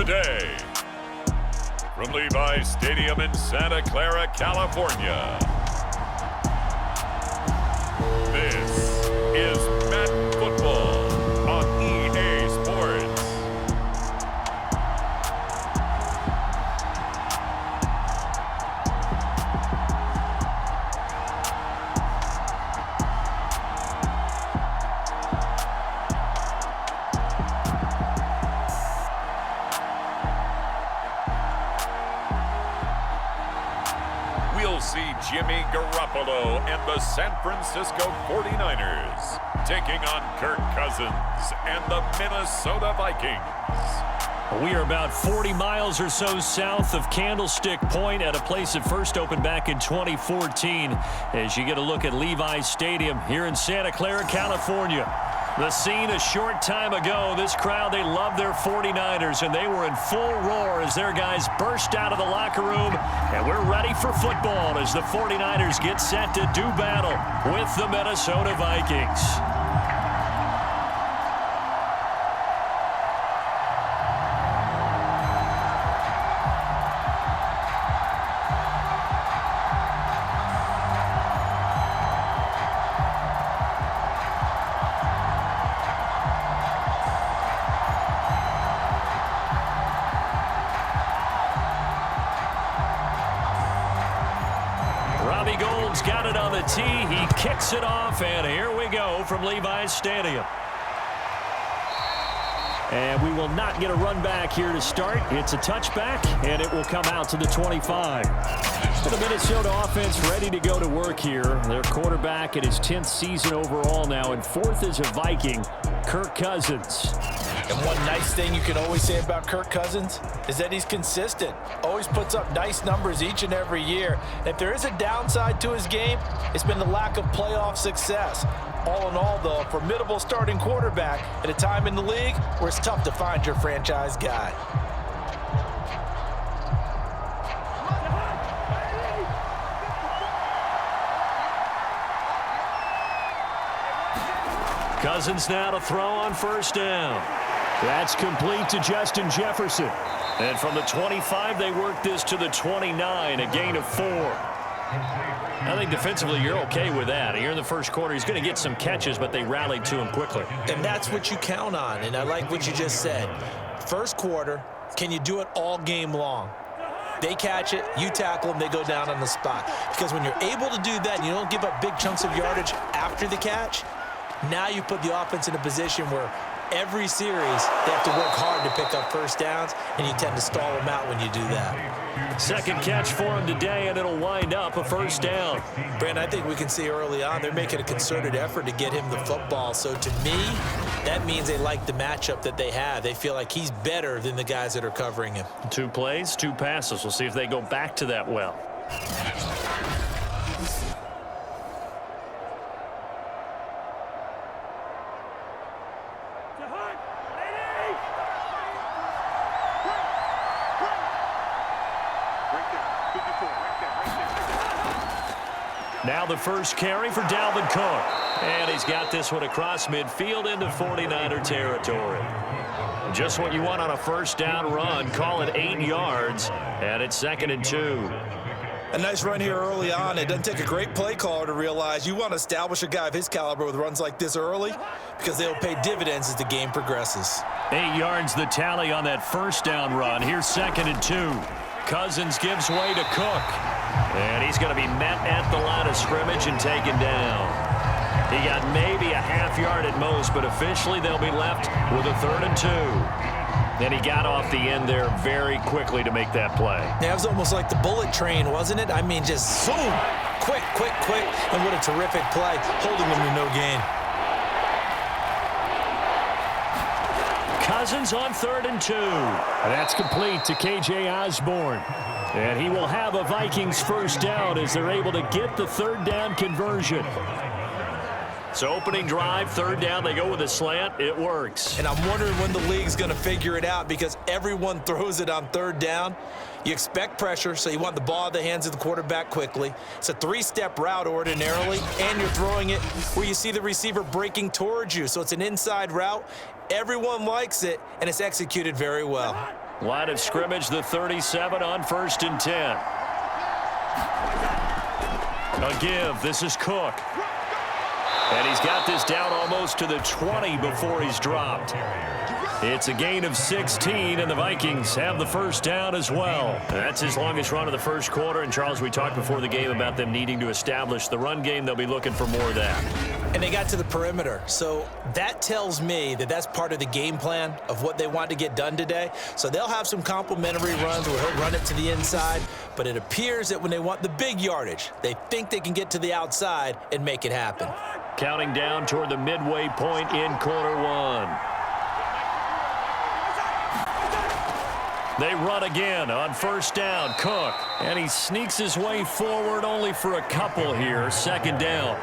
today. From Levi Stadium in Santa Clara, California, this is Madden Football on EA Sports. We'll see Jimmy Garoppolo and the San Francisco 49ers taking on Kirk Cousins and the Minnesota Vikings. We are about 40 miles or so south of Candlestick Point at a place that first opened back in 2014 as you get a look at Levi Stadium here in Santa Clara, California. The scene a short time ago, this crowd, they love their 49ers, and they were in full roar as their guys burst out of the locker room, and we're ready for football as the 49ers get set to do battle with the Minnesota Vikings. Got it on the tee. He kicks it off, and here we go from Levi's Stadium. And we will not get a run back here to start. It's a touchback, and it will come out to the 25. The Minnesota offense ready to go to work here. Their quarterback in his 10th season overall now, and fourth is a Viking, Kirk Cousins. And one nice thing you can always say about Kirk Cousins is that he's consistent. Always puts up nice numbers each and every year. And if there is a downside to his game, it's been the lack of playoff success. All in all, though, a formidable starting quarterback at a time in the league where it's tough to find your franchise guy. Cousins now to throw on first down. That's complete to Justin Jefferson. And from the 25, they work this to the 29, a gain of 4. I think defensively you're okay with that. Here in the first quarter, he's going to get some catches, but they rallied to him quickly. And that's what you count on, and I like what you just said. First quarter, can you do it all game long? They catch it, you tackle them, they go down on the spot. Because when you're able to do that and you don't give up big chunks of yardage after the catch, now you put the offense in a position where every series they have to work hard to pick up first downs, and you tend to stall them out when you do that. Second catch for him today, and it'll wind up a first down. Brandon, I think we can see early on they're making a concerted effort to get him the football. So to me, that means they like the matchup that they have. They feel like he's better than the guys that are covering him. 2 plays, 2 passes. We'll see if they go back to that well. Now the first carry for Dalvin Cook. And he's got this one across midfield into 49er territory. Just what you want on a first down run. Call it 8 yards. And it's 2nd and 2. A nice run here early on. It doesn't take a great play caller to realize you want to establish a guy of his caliber with runs like this early because they'll pay dividends as the game progresses. 8 yards the tally on that first down run. Here's 2nd and 2. Cousins gives way to Cook. And he's going to be met at the line of scrimmage and taken down. He got maybe a half yard at most, but officially they'll be left with a 3rd and 2. And he got off the end there very quickly to make that play. Yeah, it was almost like the bullet train, wasn't it? I mean, just boom, quick, quick, quick. And what a terrific play, holding him to no gain. Cousins on 3rd and 2. That's complete to K.J. Osborne. And he will have a Vikings first down as they're able to get the 3rd down conversion. So opening drive, 3rd down, they go with a slant. It works. And I'm wondering when the league's going to figure it out because everyone throws it on 3rd down. You expect pressure, so you want the ball in the hands of the quarterback quickly. It's a 3-step route ordinarily, and you're throwing it where you see the receiver breaking towards you. So it's an inside route. Everyone likes it, and it's executed very well. Line of scrimmage, the 37 on 1st and 10. A give. This is Cook. And he's got this down almost to the 20 before he's dropped. It's a gain of 16, and the Vikings have the first down as well. That's his longest run of the first quarter. And, Charles, we talked before the game about them needing to establish the run game. They'll be looking for more of that. And they got to the perimeter. So that tells me that that's part of the game plan of what they want to get done today. So they'll have some complementary runs where he'll run it to the inside. But it appears that when they want the big yardage, they think they can get to the outside and make it happen. Counting down toward the midway point in quarter one. They run again on 1st down. Cook. And he sneaks his way forward only for a couple here. 2nd down.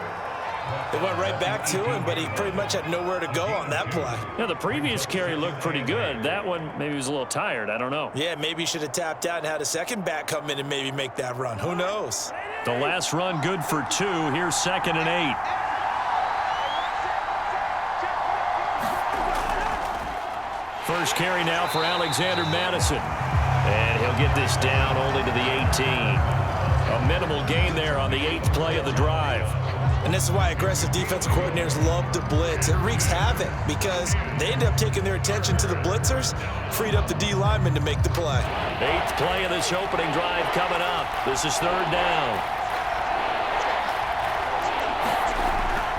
They went right back to him, but he pretty much had nowhere to go on that play. Yeah, the previous carry looked pretty good. That one, maybe he was a little tired. I don't know. Yeah, maybe he should have tapped out and had a second back come in and maybe make that run. Who knows? The last run good for 2. Here's 2nd and 8. First carry now for Alexander Madison. And he'll get this down only to the 18. A minimal gain there on the 8th play of the drive. And this is why aggressive defensive coordinators love to blitz. It wreaks havoc because they end up taking their attention to the blitzers, freed up the D lineman to make the play. 8th play of this opening drive coming up. This is 3rd down.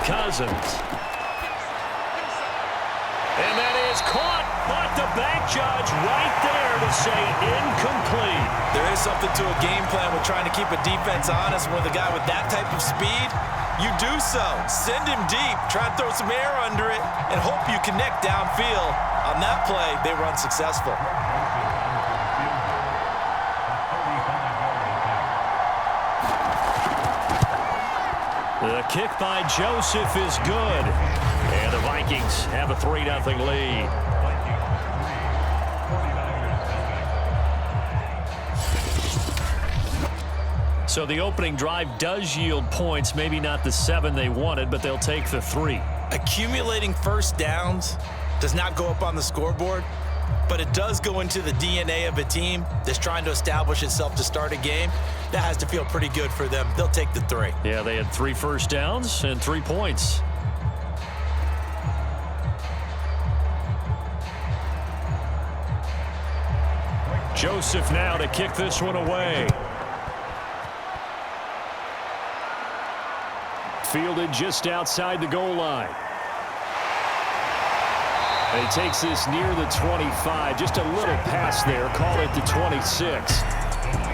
Cousins. And that is caught, but the bank judge right there to say incomplete. There is something to a game plan with trying to keep a defense honest. With a guy with that type of speed, you do so. Send him deep, try and throw some air under it, and hope you connect downfield. On that play, they were unsuccessful. The kick by Joseph is good. And the Vikings have a 3-0 lead. So the opening drive does yield points. Maybe not the 7 they wanted, but they'll take the 3. Accumulating first downs does not go up on the scoreboard, but it does go into the DNA of a team that's trying to establish itself to start a game. That has to feel pretty good for them. They'll take the 3. Yeah, they had 3 first downs and 3 points. Joseph now to kick this one away. Fielded just outside the goal line. And he takes this near the 25. Just a little pass there. Call it the 26.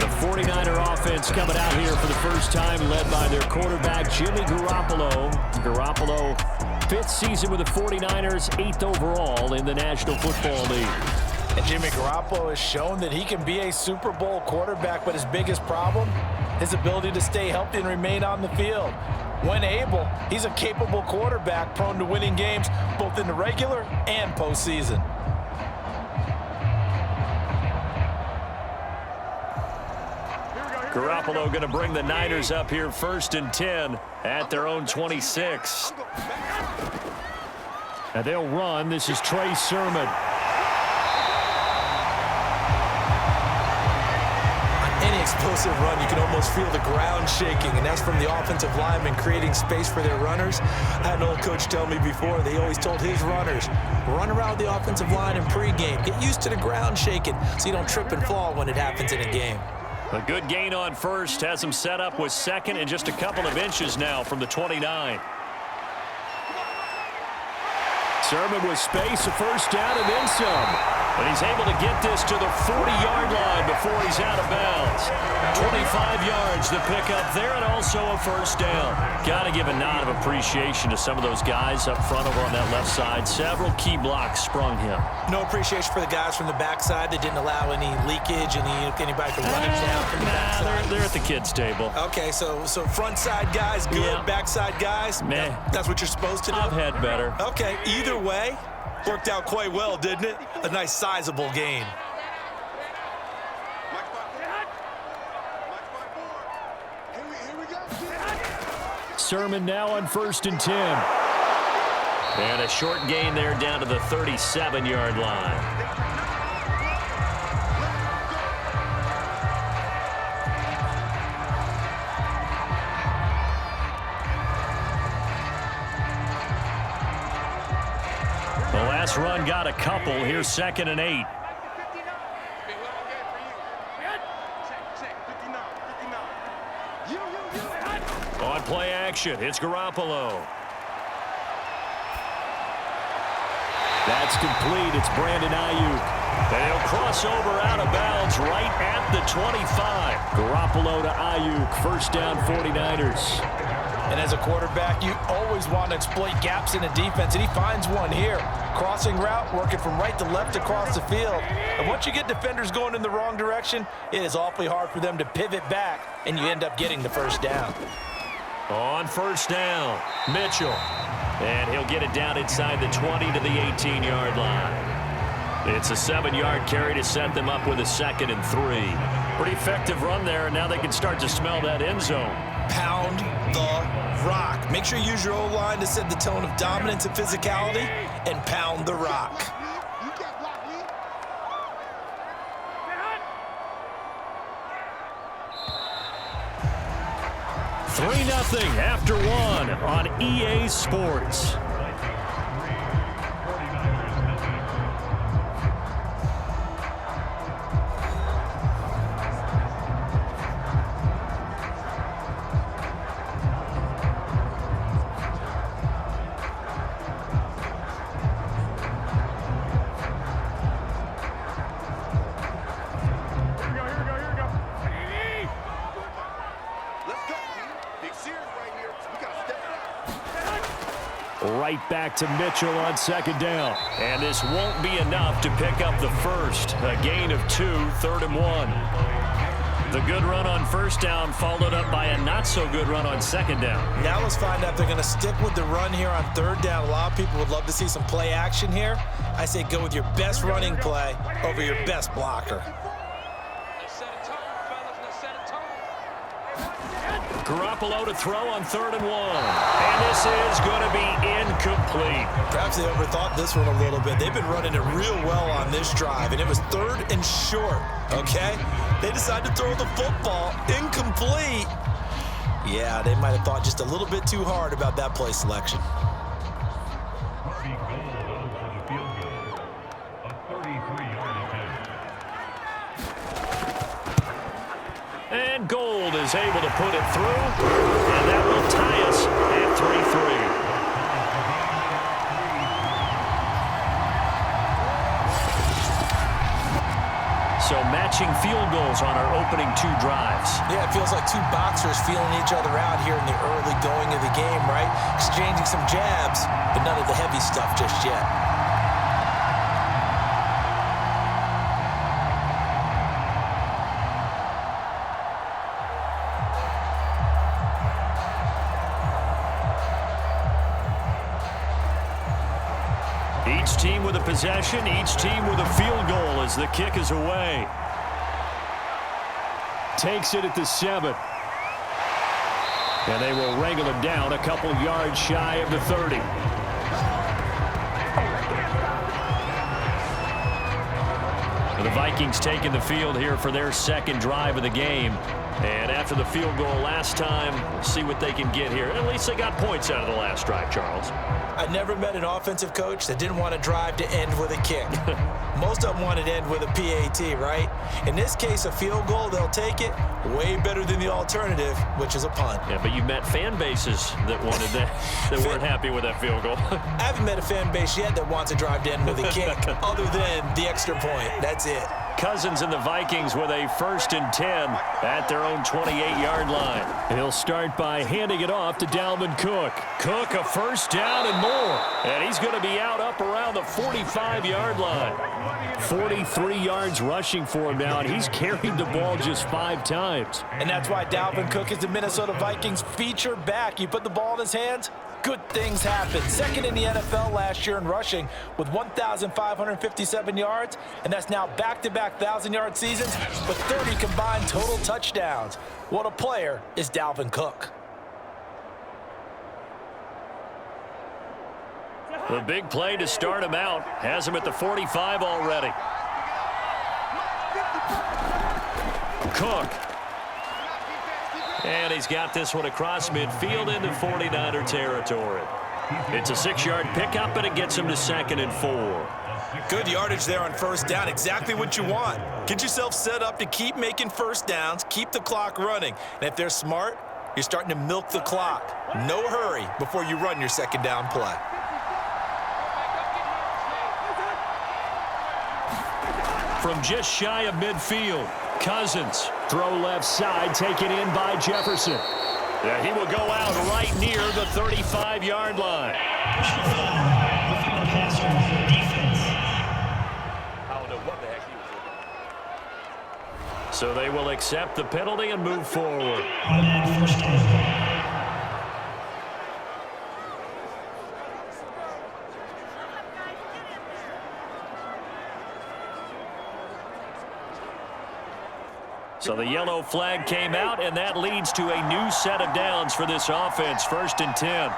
The 49er offense coming out here for the first time, led by their quarterback, Jimmy Garoppolo. Garoppolo, 5th season with the 49ers, 8th overall in the National Football League. And Jimmy Garoppolo has shown that he can be a Super Bowl quarterback, but his biggest problem, his ability to stay healthy and remain on the field. When able, he's a capable quarterback prone to winning games both in the regular and postseason. Garoppolo going to bring the Niners up here 1st and 10 at their own 26. And they'll run. This is Trey Sermon. Any explosive run, you can almost feel the ground shaking, and that's from the offensive linemen creating space for their runners. I had an old coach tell me before, they always told his runners, run around the offensive line in pregame. Get used to the ground shaking so you don't trip and fall when it happens in a game. A good gain on 1st, has him set up with 2nd and just a couple of inches now from the 29. Sermon with space, a 1st down and then some. And he's able to get this to the 40-yard line before he's out of bounds. 25 yards, the pickup there, and also a 1st down. Got to give a nod of appreciation to some of those guys up front over on that left side. Several key blocks sprung him. No appreciation for the guys from the backside. They didn't allow any leakage, anybody to run it down from the backside. They're at the kids' table. Okay, so front side guys good, yeah. Backside guys, meh. That's what you're supposed to do? I've had better. Okay, either way, worked out quite well, didn't it? A nice sizable gain. Sermon now on 1st and 10. And a short gain there down to the 37-yard line. The last run got a couple. Here's 2nd and 8. On play action, it's Garoppolo. That's complete. It's Brandon Aiyuk. And he'll cross over out of bounds right at the 25. Garoppolo to Aiyuk. First down, 49ers. And as a quarterback, you always want to exploit gaps in the defense, and he finds one here. Crossing route, working from right to left across the field. And once you get defenders going in the wrong direction, it is awfully hard for them to pivot back, and you end up getting the first down. On first down, Mitchell. And he'll get it down inside the 20 to the 18-yard line. It's a 7-yard carry to set them up with a 2nd and 3. Pretty effective run there, and now they can start to smell that end zone. Pound the rock. Make sure you use your O-line to set the tone of dominance and physicality, and pound the rock. 3-0 after 1 on EA Sports. Right back to Mitchell on 2nd down. And this won't be enough to pick up the first. A gain of 2, 3rd and 1. The good run on first down followed up by a not-so-good run on 2nd down. Now let's find out if they're going to stick with the run here on 3rd down. A lot of people would love to see some play action here. I say go with your best running play over your best blocker. Garoppolo to throw on 3rd and 1. And this is going to be incomplete. Perhaps they overthought this one a little bit. They've been running it real well on this drive, and it was 3rd and short, okay? They decided to throw the football incomplete. Yeah, they might have thought just a little bit too hard about that play selection. And Gold is able to put it through, and that will tie us at 3-3. So matching field goals on our opening 2 drives. Yeah, it feels like 2 boxers feeling each other out here in the early going of the game, right? Exchanging some jabs, but none of the heavy stuff just yet. Each team with a possession, each team with a field goal as the kick is away. Takes it at the 7. And they will wrangle him down a couple yards shy of the 30. The Vikings taking the field here for their 2nd drive of the game. And after the field goal last time, we'll see what they can get here. At least they got points out of the last drive, Charles. I never met an offensive coach that didn't want to drive to end with a kick. Most of them wanted to end with a PAT, right? In this case, a field goal, they'll take it. Way better than the alternative, which is a punt. Yeah, but you met fan bases that wanted that, that weren't happy with that field goal. I haven't met a fan base yet that wants to drive to end with a kick other than the extra point. That's it. Cousins and the Vikings with a 1st and 10 at their own 28-yard line. He'll start by handing it off to Dalvin Cook. Cook a 1st down and more. And he's going to be out up around the 45-yard line. 43 yards rushing for him now, and he's carried the ball just 5 times. And that's why Dalvin Cook is the Minnesota Vikings feature back. You put the ball in his hands, good things happen. 2nd in the NFL last year in rushing with 1,557 yards, and that's now back-to-back 1,000-yard seasons with 30 combined total touchdowns. What a player is Dalvin Cook. The big play to start him out has him at the 45 already. Cook. And he's got this one across midfield into 49er territory. It's a 6-yard pickup, and it gets him to 2nd and 4. Good yardage there on first down. Exactly what you want. Get yourself set up to keep making first downs, keep the clock running. And if they're smart, you're starting to milk the clock. No hurry before you run your second down play. From just shy of midfield, Cousins. Throw left side, taken in by Jefferson. Yeah, he will go out right near the 35-yard line. So they will accept the penalty and move forward. So the yellow flag came out, and that leads to a new set of downs for this offense. 1st and 10.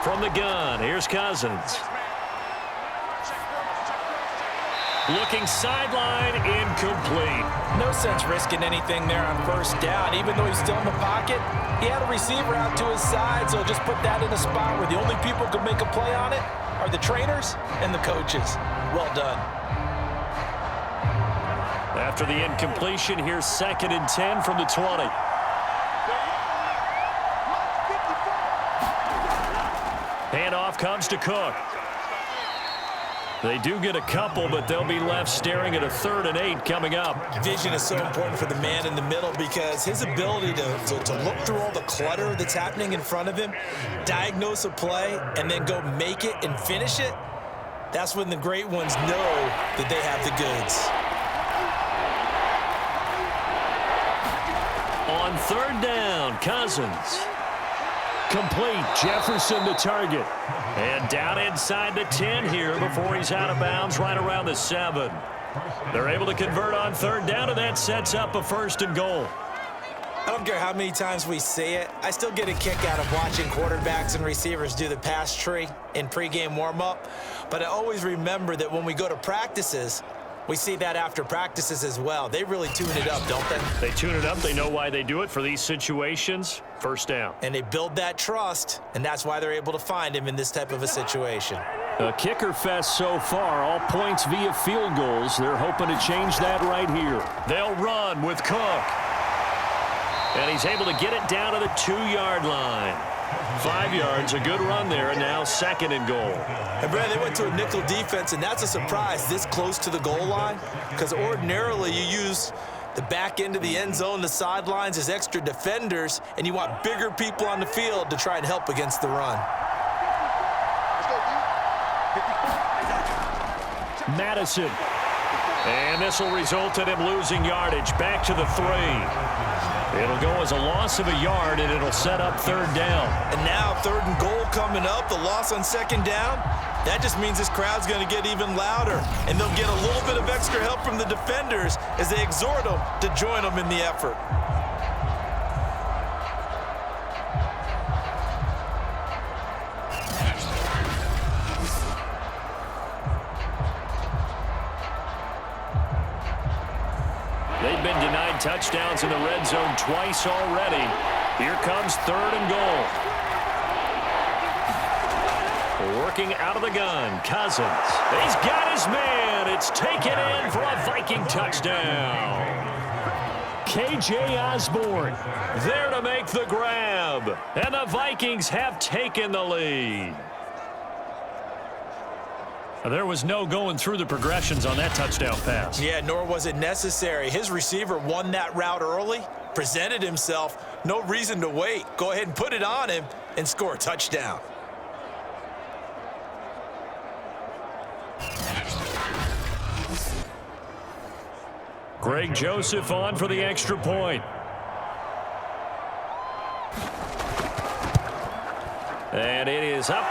From the gun, here's Cousins. Looking sideline, incomplete. No sense risking anything there on first down. Even though he's still in the pocket, he had a receiver out to his side, so just put that in a spot where the only people who can make a play on it are the trainers and the coaches. Well done. After the incompletion, here's 2nd and 10 from the 20. Handoff comes to Cook. They do get a couple, but they'll be left staring at a 3rd and 8 coming up. Vision is so important for the man in the middle because his ability to look through all the clutter that's happening in front of him, diagnose a play, and then go make it and finish it, that's when the great ones know that they have the goods. On 3rd down, Cousins. Complete. Jefferson the target. And down inside the 10 here before he's out of bounds right around the 7. They're able to convert on 3rd down, and that sets up a 1st and goal. I don't care how many times we say it. I still get a kick out of watching quarterbacks and receivers do the pass tree in pregame warm-up. But I always remember that when we go to practices, we see that after practices as well. They really tune it up, don't they? They tune it up. They know why they do it for these situations. 1st down. And they build that trust, and that's why they're able to find him in this type of a situation. A kicker fest so far. All points via field goals. They're hoping to change that right here. They'll run with Cook. And he's able to get it down to the 2-yard line. 5 yards, a good run there, and now 2nd and goal. And Brad, they went to a nickel defense, and that's a surprise this close to the goal line, because ordinarily you use the back end of the end zone, the sidelines as extra defenders, and you want bigger people on the field to try and help against the run. Madison. And this will result in him losing yardage. Back to the 3. It'll go as a loss of a yard, and it'll set up 3rd down. And now 3rd and goal coming up, the loss on 2nd down. That just means this crowd's going to get even louder, and they'll get a little bit of extra help from the defenders as they exhort them to join them in the effort. They've been denied touchdowns in the red zone twice already. Here comes 3rd and goal. Working out of the gun, Cousins. He's got his man. It's taken in for a Viking touchdown. KJ Osborne there to make the grab. And the Vikings have taken the lead. There was no going through the progressions on that touchdown pass. Yeah, nor was it necessary. His receiver won that route early, presented himself. No reason to wait. Go ahead and put it on him and score a touchdown. Greg Joseph on for the extra point. And it is up.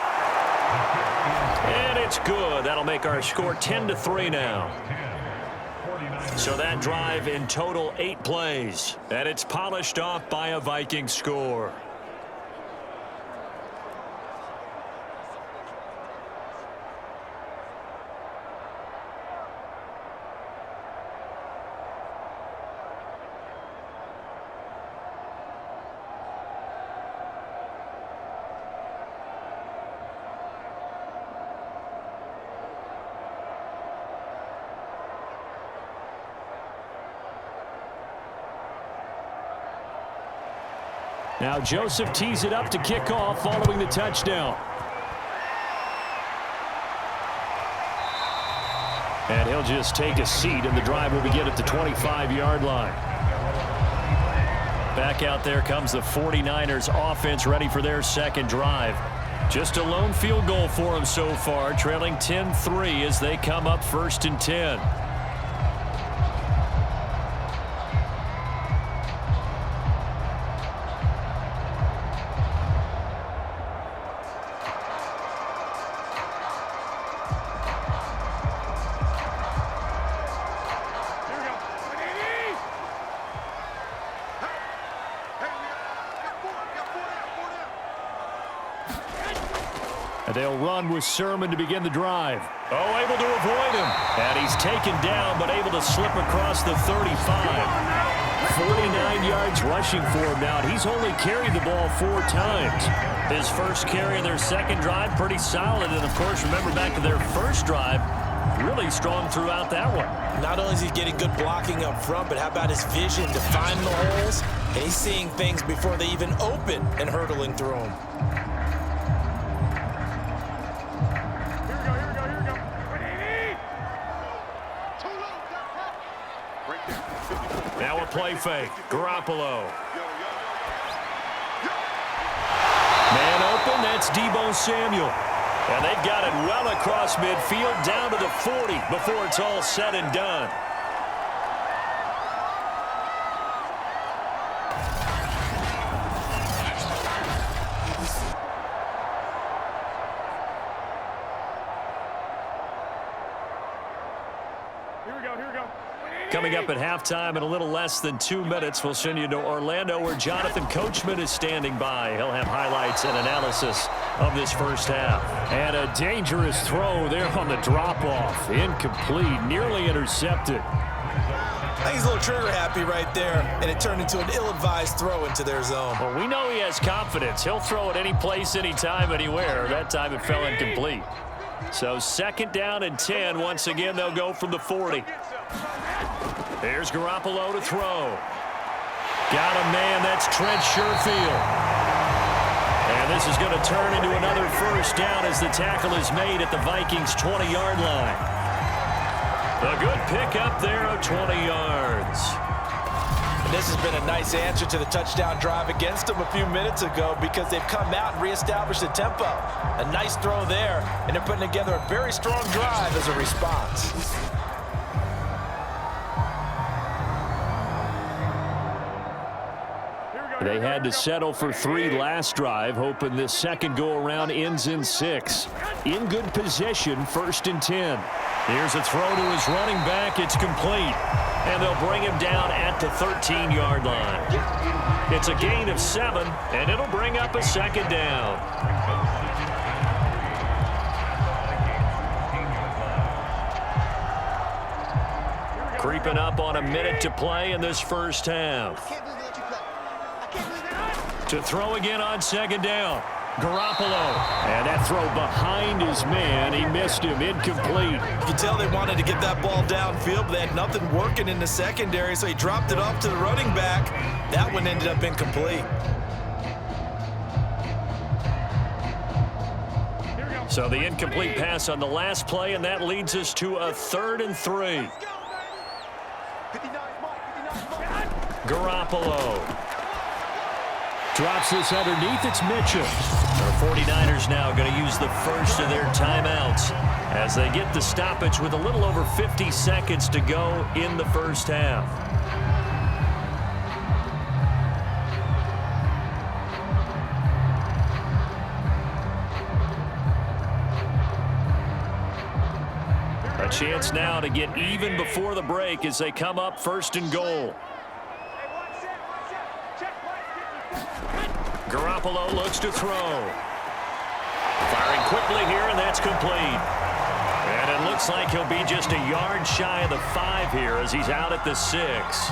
And it's good. That'll make our score 10-3 now. So that drive in total 8 plays. And it's polished off by a Viking score. Now Joseph tees it up to kick off following the touchdown. And he'll just take a seat, and the drive will begin at the 25-yard line. Back out there comes the 49ers offense, ready for their second drive. Just a lone field goal for them so far, trailing 10-3 as they come up 1st and 10. And they'll run with Sermon to begin the drive. Oh, able to avoid him. And he's taken down, but able to slip across the 35. 49 yards rushing for him now. He's only carried the ball 4 times. His first carry of their second drive, pretty solid. And, of course, remember back to their first drive, really strong throughout that one. Not only is he getting good blocking up front, but how about his vision to find the holes? And he's seeing things before they even open and hurdling through them. Now a play fake. Garoppolo. Man open, that's Deebo Samuel. And they've got it well across midfield, down to the 40 before it's all said and done. Coming up at halftime in a little less than 2 minutes, we'll send you to Orlando where Jonathan Coachman is standing by. He'll have highlights and analysis of this first half. And a dangerous throw there on the drop-off. Incomplete, nearly intercepted. I think he's a little trigger happy right there, and it turned into an ill-advised throw into their zone. Well, we know he has confidence. He'll throw it any place, anytime, anywhere. That time it fell incomplete. So 2nd down and 10. Once again, they'll go from the 40. Here's Garoppolo to throw. Got a man, that's Trent Sherfield. And this is going to turn into another first down as the tackle is made at the Vikings' 20-yard line. A good pickup there of 20 yards. And this has been a nice answer to the touchdown drive against them a few minutes ago because they've come out and reestablished the tempo. A nice throw there, and they're putting together a very strong drive as a response. They had to settle for 3 last drive, hoping this second go-around ends in 6. In good position, 1st and 10. Here's a throw to his running back. It's complete. And they'll bring him down at the 13-yard line. It's a gain of 7, and it'll bring up a 2nd down. Creeping up on a minute to play in this first half. To throw again on 2nd down. Garoppolo. And that throw behind his man. He missed him. Incomplete. You can tell they wanted to get that ball downfield, but they had nothing working in the secondary, so he dropped it off to the running back. That one ended up incomplete. So the incomplete pass on the last play, and that leads us to a 3rd and 3. Garoppolo. Drops this underneath. It's Mitchell. Our 49ers now going to use the first of their timeouts as they get the stoppage with a little over 50 seconds to go in the first half. A chance now to get even before the break as they come up 1st and goal. Garoppolo looks to throw. Firing quickly here, and that's complete. And it looks like he'll be just a yard shy of the 5 here as he's out at the 6.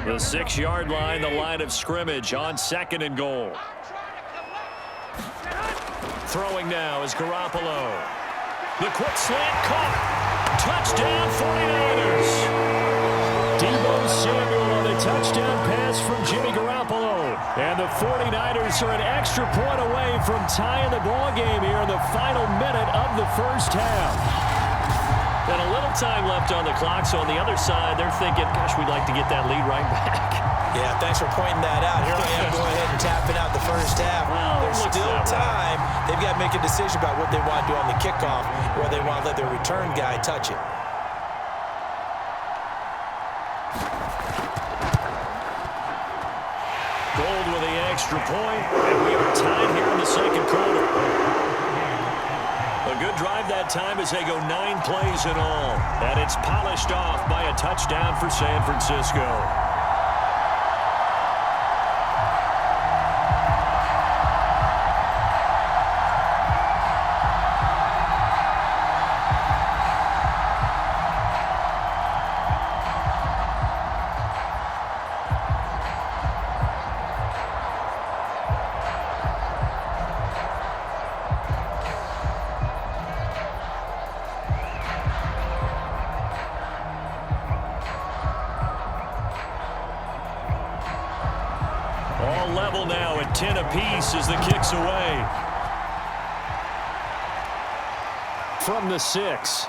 The 6-yard line, the line of scrimmage on 2nd and goal. Throwing now is Garoppolo. The quick slant caught. Touchdown 49ers. Deebo Samuel on the touchdown pass from Jimmy Garoppolo. And the 49ers are an extra point away from tying the ball game here in the final minute of the first half. And a little time left on the clock, so on the other side, they're thinking, gosh, we'd like to get that lead right back. Yeah, thanks for pointing that out. Here I am going ahead and tapping out the first half. Well, there's still time. They've got to make a decision about what they want to do on the kickoff, or they want to let their return guy touch it. Gold with the extra point, and we are tied here in the second quarter. A good drive that time as they go 9 plays in all. And it's polished off by a touchdown for San Francisco. Level now at 10 apiece as the kick's away. From the 6.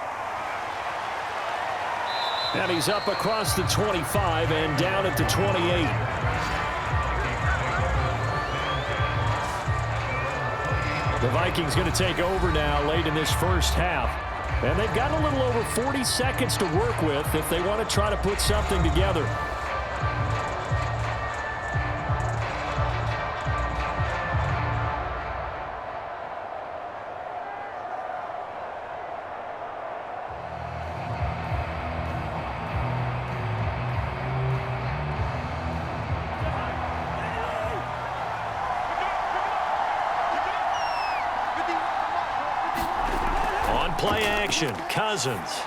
And he's up across the 25 and down at the 28. The Vikings going to take over now late in this first half. And they've got a little over 40 seconds to work with if they want to try to put something together. Play action, Cousins.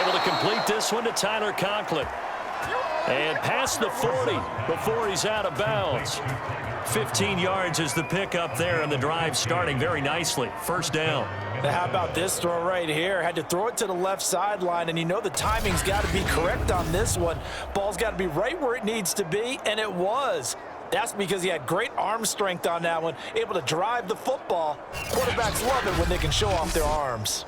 Able to complete this one to Tyler Conklin. And past the 40 before he's out of bounds. 15 yards is the pickup there, and the drive starting very nicely. First down. Now how about this throw right here? Had to throw it to the left sideline, and you know the timing's got to be correct on this one. Ball's got to be right where it needs to be, and it was. That's because he had great arm strength on that one, able to drive the football. Quarterbacks love it when they can show off their arms.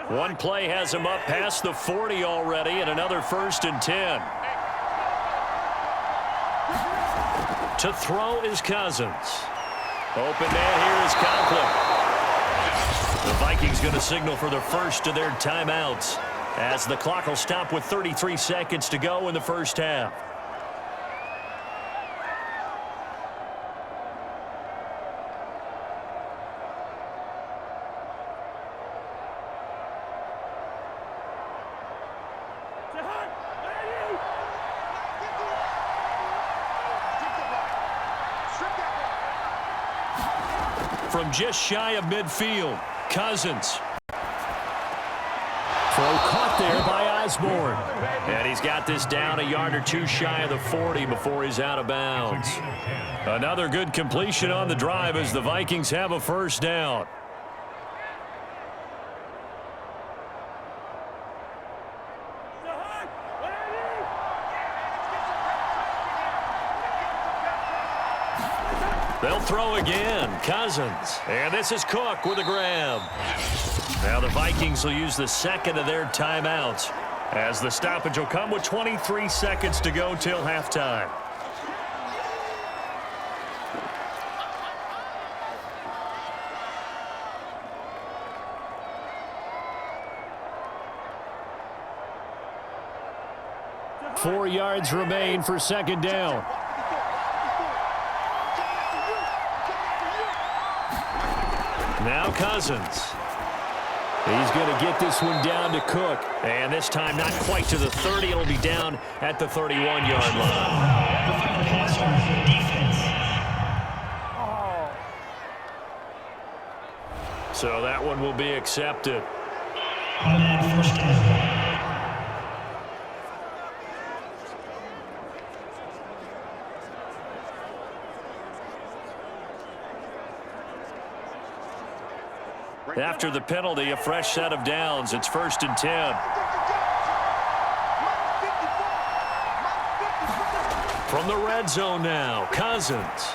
One play has him up past the 40 already, and another 1st and 10. To throw is Cousins. Open man here is Conklin. The Vikings going to signal for the first of their timeouts, as the clock will stop with 33 seconds to go in the first half. From just shy of midfield, Cousins. Throw caught there by Osborne. And he's got this down a yard or two shy of the 40 before he's out of bounds. Another good completion on the drive as the Vikings have a first down. They'll throw again. Cousins. And this is Cook with a grab. Now the Vikings will use the second of their timeouts, as the stoppage will come with 23 seconds to go till halftime. Four yards remain for second down. Now Cousins. He's going to get this one down to Cook. And this time not quite to the 30. It'll be down at the 31-yard line. So that one will be accepted. On that first down. After the penalty, a fresh set of downs. It's 1st and 10. From the red zone now, Cousins.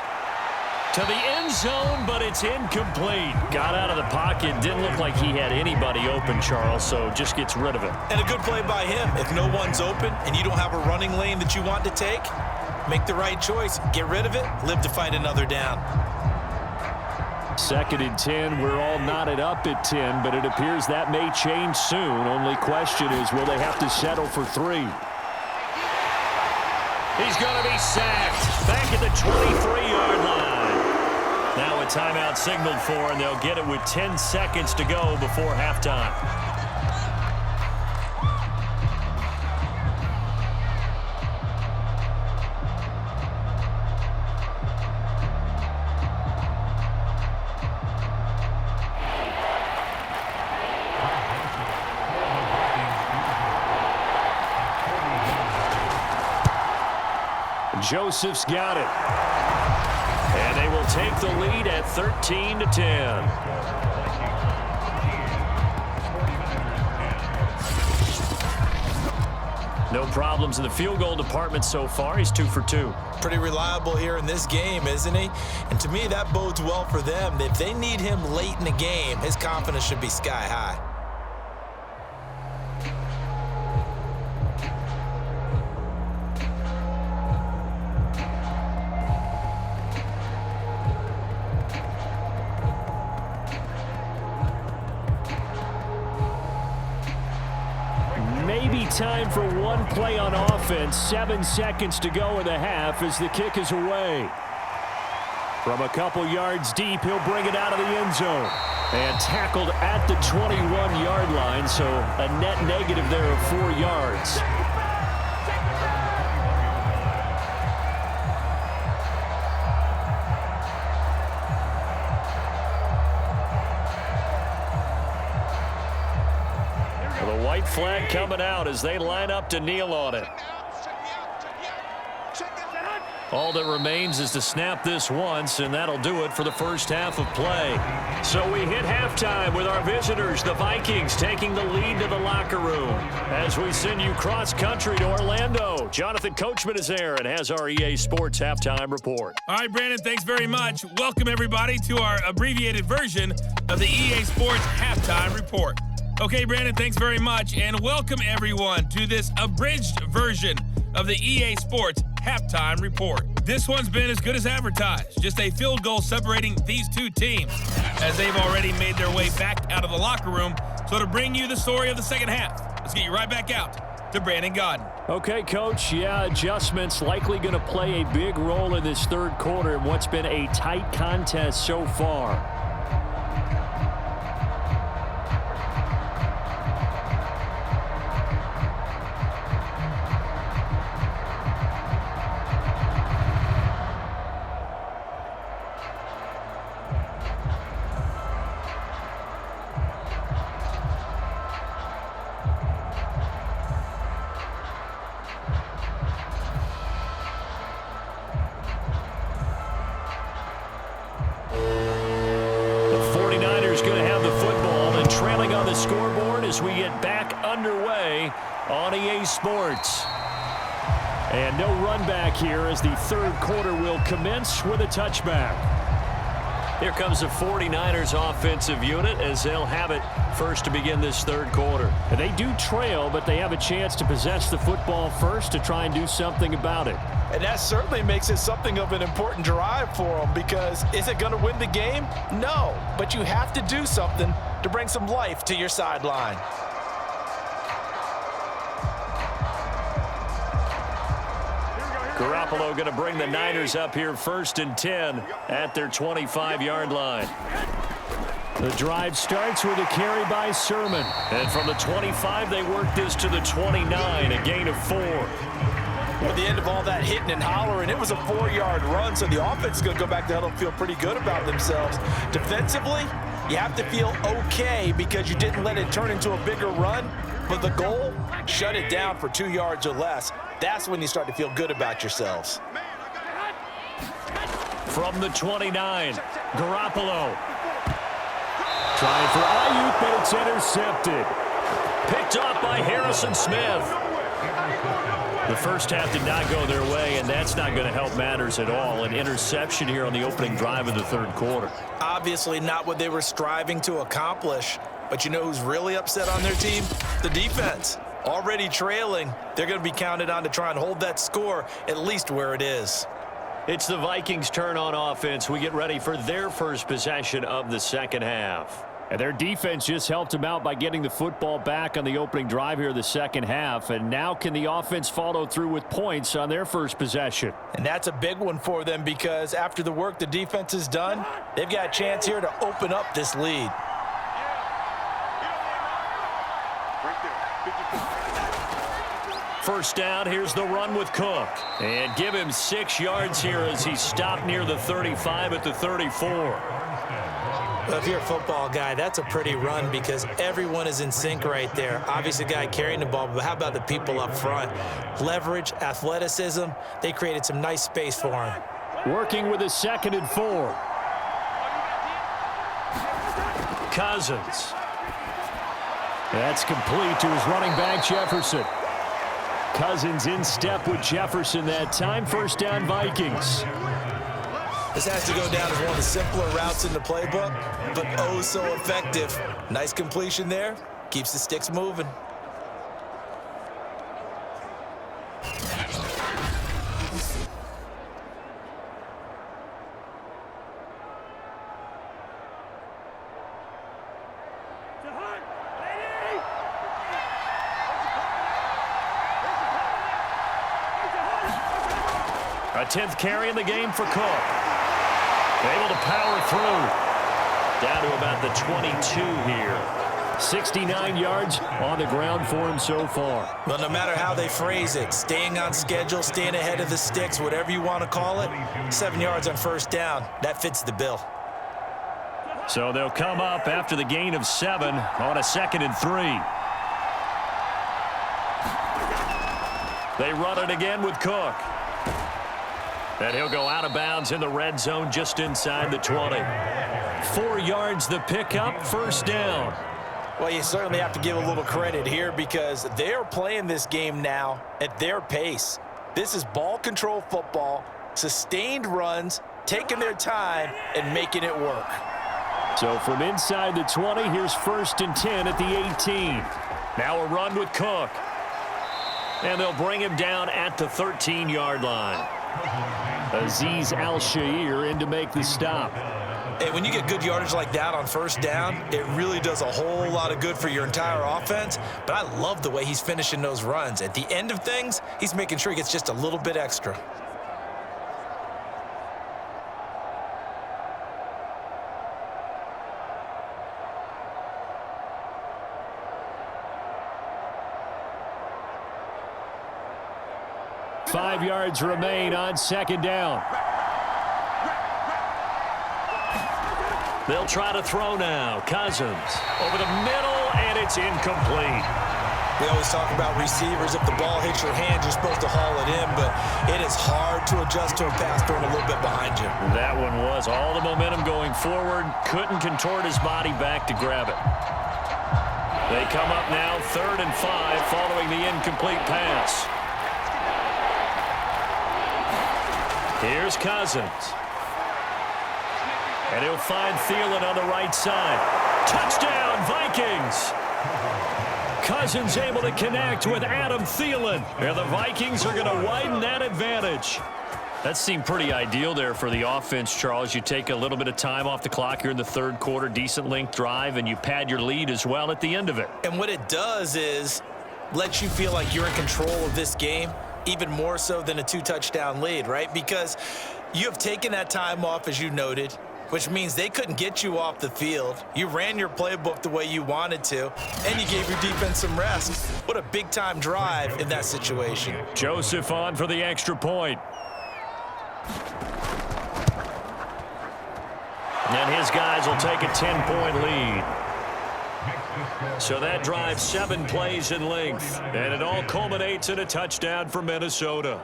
To the end zone, but it's incomplete. Got out of the pocket. Didn't look like he had anybody open, Charles, so just gets rid of it. And a good play by him. If no one's open and you don't have a running lane that you want to take, make the right choice. Get rid of it. Live to fight another down. 2nd and 10. We're all knotted up at 10, but it appears that may change soon. Only question is, will they have to settle for 3? He's going to be sacked. Back at the 23-yard line. Now a timeout signaled for, and they'll get it with 10 seconds to go before halftime. Joseph's got it. And they will take the lead at 13-10. No problems in the field goal department so far. He's 2 for 2. Pretty reliable here in this game, isn't he? And to me, that bodes well for them. If they need him late in the game, his confidence should be sky high. Time for one play on offense. 7 seconds to go in the half as the kick is away. From a couple yards deep, he'll bring it out of the end zone. And tackled at the 21-yard line, so a net negative there of 4 yards. White flag coming out as they line up to kneel on it. All that remains is to snap this once, and that'll do it for the first half of play. So we hit halftime with our visitors, the Vikings, taking the lead to the locker room. As we send you cross-country to Orlando, Jonathan Coachman is there and has our EA Sports halftime report. All right, Brandon, thanks very much. Welcome, everybody, to our abbreviated version of the EA Sports halftime report. Okay, Brandon, thanks very much, and welcome everyone to this abridged version of the EA Sports halftime report. This one's been as good as advertised, just a field goal separating these two teams as they've already made their way back out of the locker room. So to bring you the story of the second half, let's get you right back out to Brandon Godden. Okay, Coach, adjustments likely going to play a big role in this third quarter in what's been a tight contest so far. As we get back underway on EA Sports. And no run back here as the third quarter will commence with a touchback. Here comes the 49ers offensive unit as they'll have it first to begin this third quarter. And they do trail, but they have a chance to possess the football first to try and do something about it. And that certainly makes it something of an important drive for them, because is it going to win the game? No, but you have to do something to bring some life to your sideline. Garoppolo going to bring the Niners up here 1st and 10 at their 25-yard line. The drive starts with a carry by Sermon. And from the 25, they work this to the 29, a gain of 4. With the end of all that hitting and hollering, it was a 4-yard run, so the offense is going to go back to huddle and feel pretty good about themselves. Defensively, you have to feel okay because you didn't let it turn into a bigger run, but the goal, shut it down for 2 yards or less. That's when you start to feel good about yourselves. From the 29, Garoppolo. Trying for Aiyuk, but it's intercepted. Picked off by Harrison Smith. The first half did not go their way, and that's not going to help matters at all. An interception here on the opening drive of the third quarter. Obviously not what they were striving to accomplish, but you know who's really upset on their team? The defense. Already trailing, they're going to be counted on to try and hold that score at least where it is. It's the Vikings' turn on offense. We get ready for their first possession of the second half. And their defense just helped them out by getting the football back on the opening drive here in the second half. And now can the offense follow through with points on their first possession? And that's a big one for them because after the work the defense has done, they've got a chance here to open up this lead. First down, here's the run with Cook. And give him 6 yards here as he stopped near the 35 at the 34. Well, if you're a football guy, that's a pretty run because everyone is in sync right there. Obviously, the guy carrying the ball, but how about the people up front? Leverage, athleticism, they created some nice space for him. Working with a 2nd and 4. Cousins. That's complete to his running back, Jefferson. Cousins in step with Jefferson that time. First down, Vikings. This has to go down as one of the simpler routes in the playbook, but oh so effective. Nice completion there. Keeps the sticks moving. A 10th carry in the game for Cook. Able to power through. Down to about the 22 here. 69 yards on the ground for him so far. Well, no matter how they phrase it, staying on schedule, staying ahead of the sticks, whatever you want to call it, 7 yards on first down, that fits the bill. So they'll come up after the gain of 7 on a 2nd and 3. They run it again with Cook. And he'll go out of bounds in the red zone just inside the 20. 4 yards the pickup, first down. Well, you certainly have to give a little credit here because they're playing this game now at their pace. This is ball control football, sustained runs, taking their time, and making it work. So from inside the 20, here's 1st and 10 at the 18. Now a run with Cook. And they'll bring him down at the 13-yard line. Azeez Al-Shaair in to make the stop. Hey, when you get good yardage like that on first down, it really does a whole lot of good for your entire offense. But I love the way he's finishing those runs. At the end of things, he's making sure he gets just a little bit extra. Five yards remain on second down. They'll try to throw now. Cousins over the middle, and it's incomplete. We always talk about receivers. If the ball hits your hand, you're supposed to haul it in, but it is hard to adjust to a pass thrown a little bit behind you. That one was all the momentum going forward. Couldn't contort his body back to grab it. They come up now 3rd and 5 following the incomplete pass. Here's Cousins. And he'll find Thielen on the right side. Touchdown, Vikings! Cousins able to connect with Adam Thielen. And the Vikings are going to widen that advantage. That seemed pretty ideal there for the offense, Charles. You take a little bit of time off the clock here in the third quarter, decent length drive, and you pad your lead as well at the end of it. And what it does is lets you feel like you're in control of this game, even more so than a 2-touchdown lead, right? Because you have taken that time off, as you noted. which means they couldn't get you off the field. You ran your playbook the way you wanted to, and you gave your defense some rest. What a big-time drive in that situation. Joseph on for the extra point. And his guys will take a 10-point lead. So that drives 7 plays in length, and it all culminates in a touchdown for Minnesota.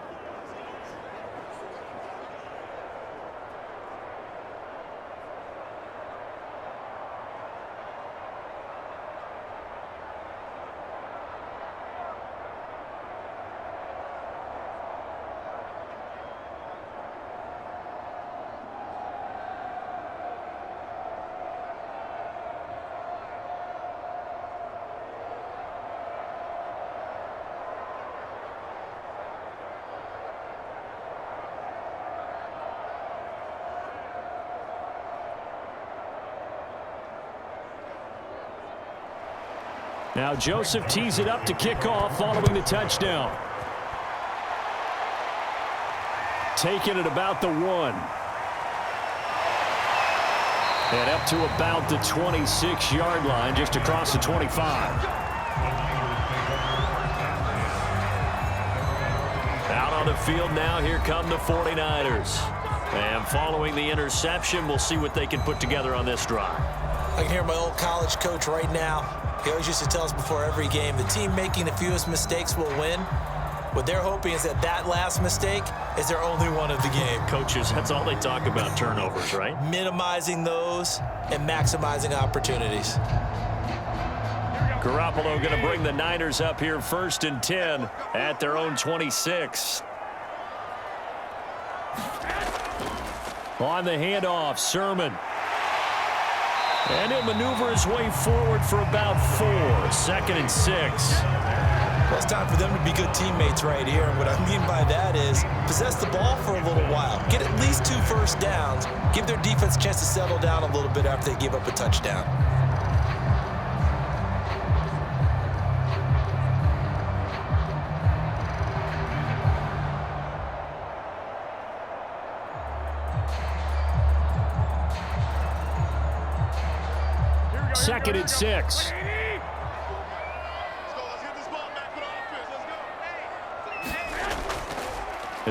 Now Joseph tees it up to kick off following the touchdown. Taking it about the 1. And up to about the 26-yard line, just across the 25. Out on the field now, here come the 49ers. And following the interception, we'll see what they can put together on this drive. I can hear my old college coach right now. He always used to tell us before every game, the team making the fewest mistakes will win. What they're hoping is that that last mistake is their only one of the game. Coaches, that's all they talk about, turnovers, right? Minimizing those and maximizing opportunities. Garoppolo going to bring the Niners up here 1st and 10 at their own 26. On the handoff, Sermon. And he'll maneuver his way forward for about 4. 2nd and 6. Well, it's time for them to be good teammates right here. And what I mean by that is possess the ball for a little while. Get at least 2 first downs. Give their defense a chance to settle down a little bit after they give up a touchdown. Second and 6.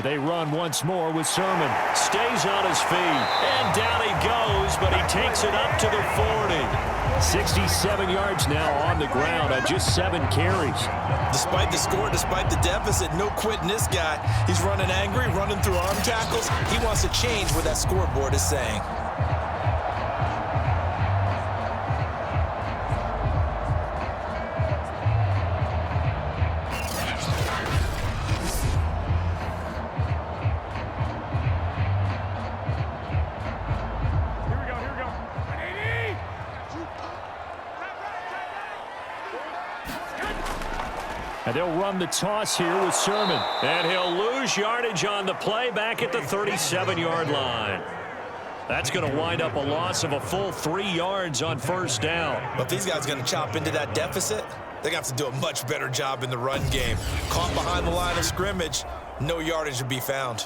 They run once more with Sermon. Stays on his feet. And down he goes, but he takes it up to the 40. 67 yards now on the ground on just 7 carries. Despite the score, despite the deficit, no quitting this guy. He's running angry, running through arm tackles. He wants to change what that scoreboard is saying. And they'll run the toss here with Sermon. And he'll lose yardage on the play back at the 37-yard line. That's going to wind up a loss of a full 3 yards on 1st down. But these guys are going to chop into that deficit. They're going to have to do a much better job in the run game. Caught behind the line of scrimmage, no yardage to be found.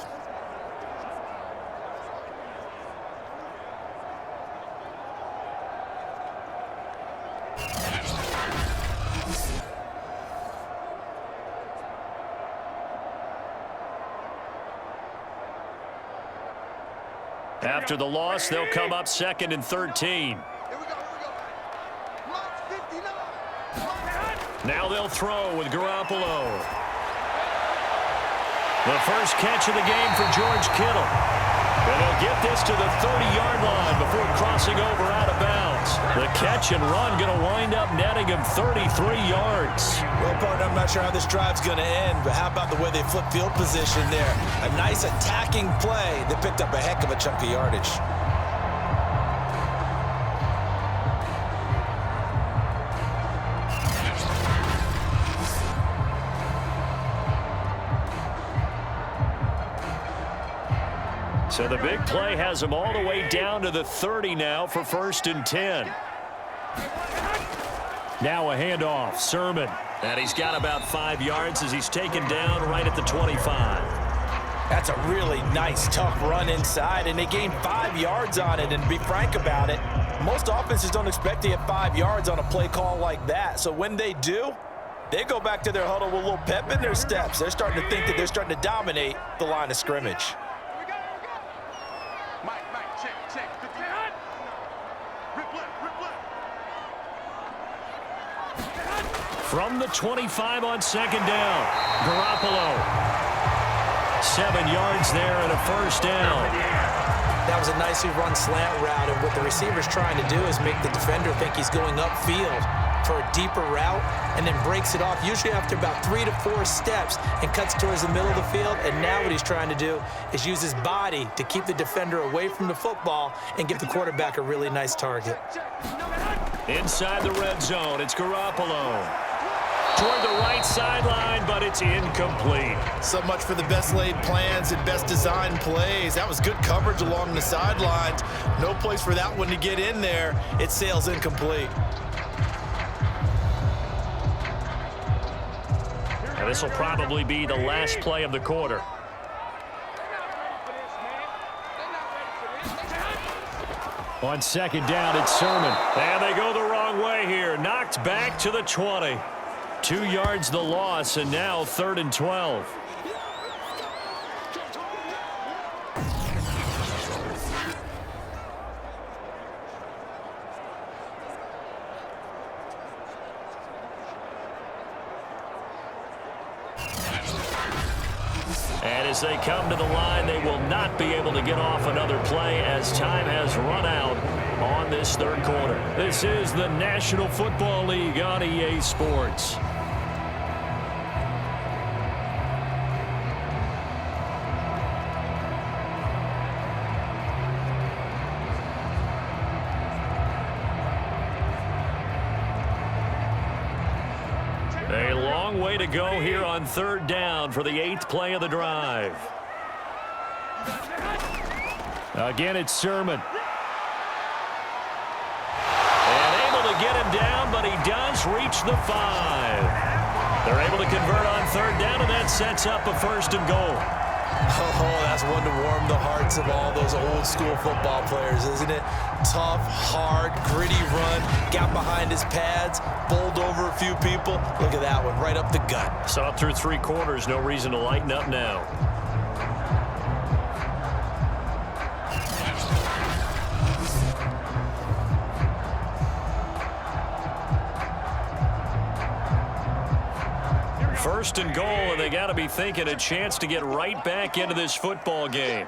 After the loss, they'll come up 2nd and 13. Now they'll throw with Garoppolo. The first catch of the game for George Kittle. And they'll get this to the 30-yard line before crossing over out of bounds. The catch and run going to wind up netting him 33 yards. Well, partner, I'm not sure how this drive's going to end, but how about the way they flip field position there? A nice attacking play that picked up a heck of a chunk of yardage. So the big play has him all the way down to the 30 now for 1st and 10. Now a handoff, Sermon. And he's got about 5 yards as he's taken down right at the 25. That's a really nice, tough run inside, and they gained 5 yards on it. And to be frank about it, most offenses don't expect to get 5 yards on a play call like that. So when they do, they go back to their huddle with a little pep in their steps. They're starting to think that they're starting to dominate the line of scrimmage. From the 25 on second down, Garoppolo. 7 yards there and a first down. That was a nicely run slant route, and what the receiver's trying to do is make the defender think he's going upfield for a deeper route, and then breaks it off, usually after about 3 to 4 steps, and cuts towards the middle of the field. And now what he's trying to do is use his body to keep the defender away from the football and give the quarterback a really nice target. Inside the red zone, it's Garoppolo. Toward the right sideline, but it's incomplete. So much for the best laid plans and best designed plays. That was good coverage along the sidelines. No place for that one to get in there. It sails incomplete. And this will probably be the last play of the quarter. On second down, it's Sermon. And they go the wrong way here. Knocked back to the 20. 2 yards the loss, and now 3rd and 12. And as they come to the line, they will not be able to get off another play as time has run out on this third quarter. This is the National Football League on EA Sports. A long way to go here on third down for the 8th play of the drive. Again, it's Sermon. And able to get him down, but he does reach the 5. They're able to convert on third down, and that sets up a 1st and goal. Oh, that's one to warm the hearts of all those old school football players, isn't it? Tough, hard, gritty run, got behind his pads, bowled over a few people. Look at that one, right up the gut. Saw it through 3 quarters, no reason to lighten up now. First and goal, and they got to be thinking a chance to get right back into this football game.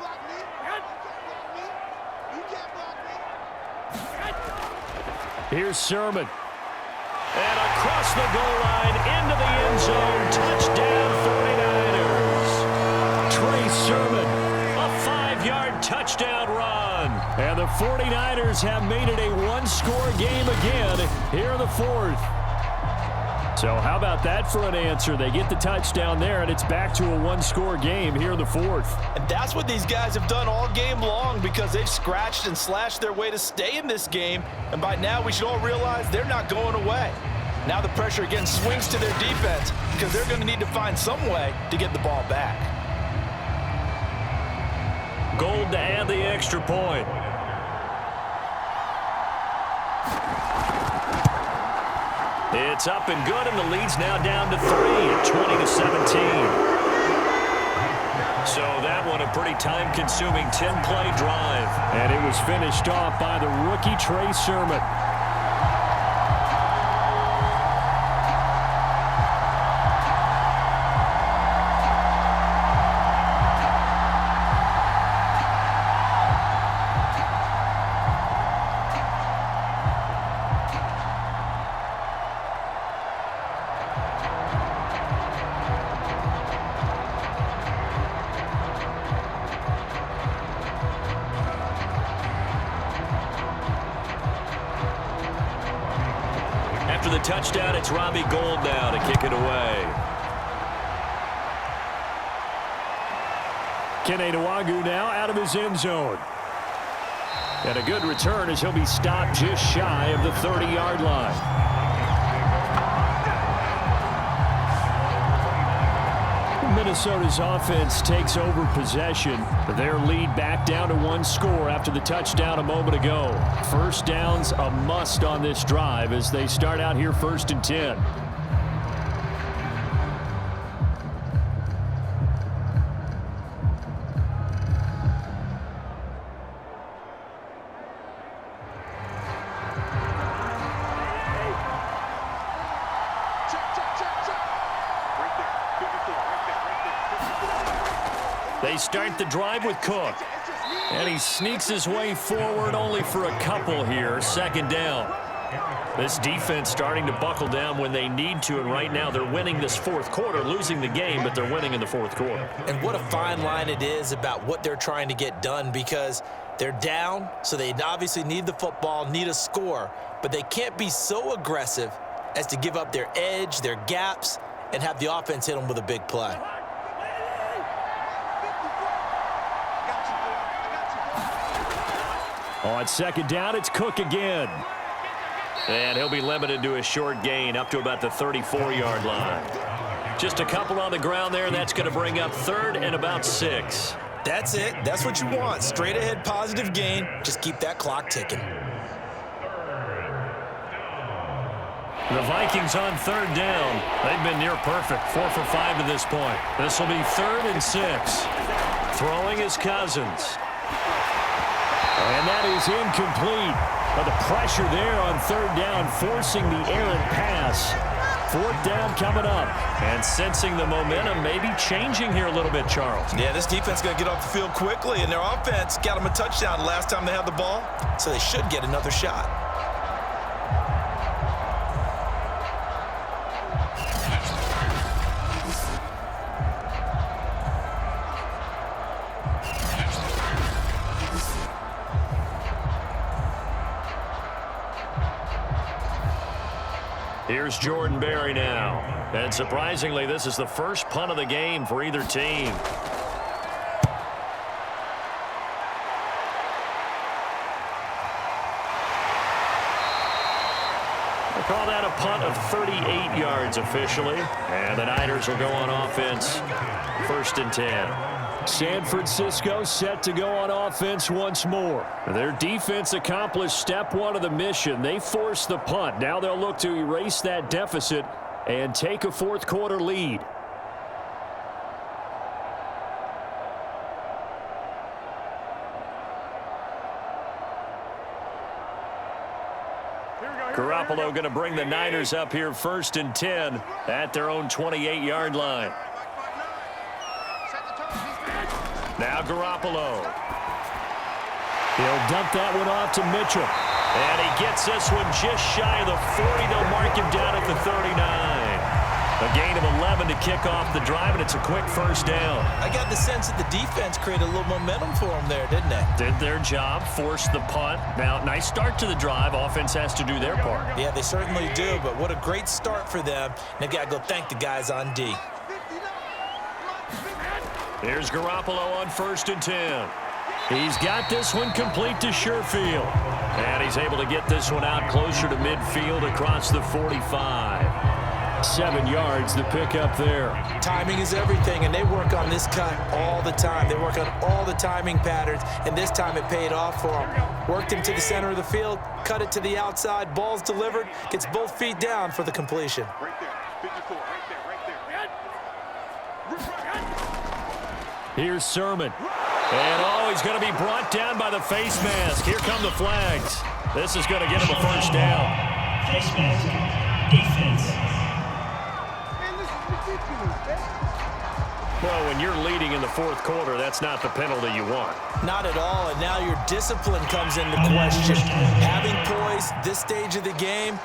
Here's Sermon. And across the goal line, into the end zone, touchdown 49ers. Trey Sermon, a 5-yard touchdown run. And the 49ers have made it a one-score game again here in the 4th. So how about that for an answer? They get the touchdown there, and it's back to a one-score game here in the 4th. And that's what these guys have done all game long, because they've scratched and slashed their way to stay in this game. And by now, we should all realize they're not going away. Now the pressure again swings to their defense, because they're going to need to find some way to get the ball back. Gold to add the extra point. It's up and good, and the lead's now down to 3 at 20-17. So that one a pretty time-consuming 10-play drive. And it was finished off by the rookie Trey Sermon. After the touchdown, it's Robbie Gould now to kick it away. Kene Nwangwu now out of his end zone. And a good return as he'll be stopped just shy of the 30-yard line. Minnesota's offense takes over possession. Their lead back down to 1 score after the touchdown a moment ago. First down's a must on this drive as they start out here 1st and 10. They start the drive with Cook. And he sneaks his way forward only for a couple here. 2nd down. This defense starting to buckle down when they need to, and right now they're winning this 4th quarter, losing the game, but they're winning in the 4th quarter. And what a fine line it is about what they're trying to get done, because they're down, so they obviously need the football, need a score, but they can't be so aggressive as to give up their edge, their gaps, and have the offense hit them with a big play. On 2nd down, it's Cook again. And he'll be limited to a short gain up to about the 34-yard line. Just a couple on the ground there, and that's going to bring up 3rd and about 6. That's it. That's what you want. Straight ahead positive gain. Just keep that clock ticking. The Vikings on 3rd down. They've been near perfect. 4 for 5 to this point. This will be 3rd and 6. Throwing is Cousins. And that is incomplete. But the pressure there on 3rd down, forcing the errant pass. 4th down coming up. And sensing the momentum maybe changing here a little bit, Charles. Yeah, this defense is going to get off the field quickly, and their offense got them a touchdown last time they had the ball, so they should get another shot. Here's Jordan Berry now. And surprisingly, this is the first punt of the game for either team. They call that a punt of 38 yards officially. And the Niners will go on offense 1st and 10. San Francisco set to go on offense once more. Their defense accomplished step 1 of the mission. They forced the punt. Now they'll look to erase that deficit and take a 4th quarter lead. Garoppolo going to bring the Niners up here 1st and 10 at their own 28-yard line. Now Garoppolo. He'll dump that one off to Mitchell. And he gets this one just shy of the 40. They'll mark him down at the 39. A gain of 11 to kick off the drive, and it's a quick 1st down. I got the sense that the defense created a little momentum for them there, didn't they? Did their job, forced the punt. Now, nice start to the drive. Offense has to do their part. Yeah, they certainly do, but what a great start for them. They've got to go thank the guys on D. Here's Garoppolo on 1st and 10. He's got this one complete to Sherfield. And he's able to get this one out closer to midfield across the 45. 7 yards the pickup there. Timing is everything, and they work on this cut all the time. They work on all the timing patterns, and this time it paid off for them. Worked him to the center of the field, cut it to the outside, ball's delivered, gets both feet down for the completion. Right there, 54, right there. Here's Sermon. And, oh, he's going to be brought down by the face mask. Here come the flags. This is going to get him a 1st down. Face mask, defense. Well, when you're leading in the 4th quarter, that's not the penalty you want. Not at all, and now your discipline comes into question. Having poise this stage of the game,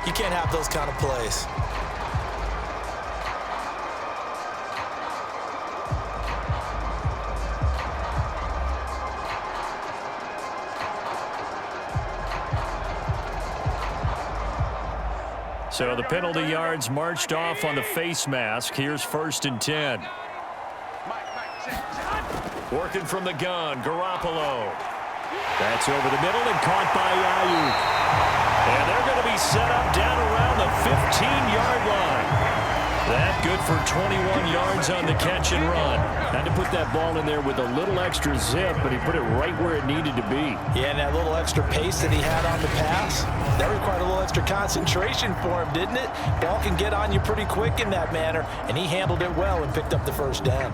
you can't have those kind of plays. So the penalty yards marched off on the face mask. Here's 1st and 10. Working from the gun, Garoppolo. That's over the middle and caught by Aiyuk. And they're going to be set up down around the 15-yard line. That good for 21 yards on the catch and run. Had to put that ball in there with a little extra zip, but he put it right where it needed to be. Yeah, and that little extra pace that he had on the pass, that required a little extra concentration for him, didn't it? Ball can get on you pretty quick in that manner, and he handled it well and picked up the first down.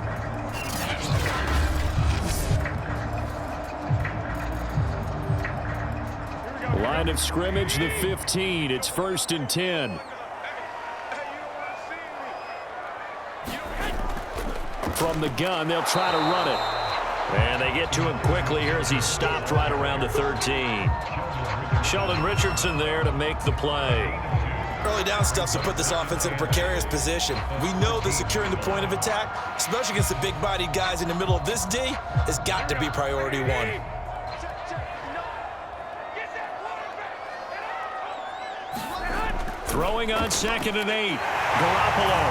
Line of scrimmage, the 15. It's 1st and 10. From the gun, they'll try to run it. And they get to him quickly here as he's stopped right around the 13. Sheldon Richardson there to make the play. Early down stuff to put this offense in a precarious position. We know that securing the point of attack, especially against the big-bodied guys in the middle of this D, has got to be priority one. Throwing on 2nd and 8. Garoppolo.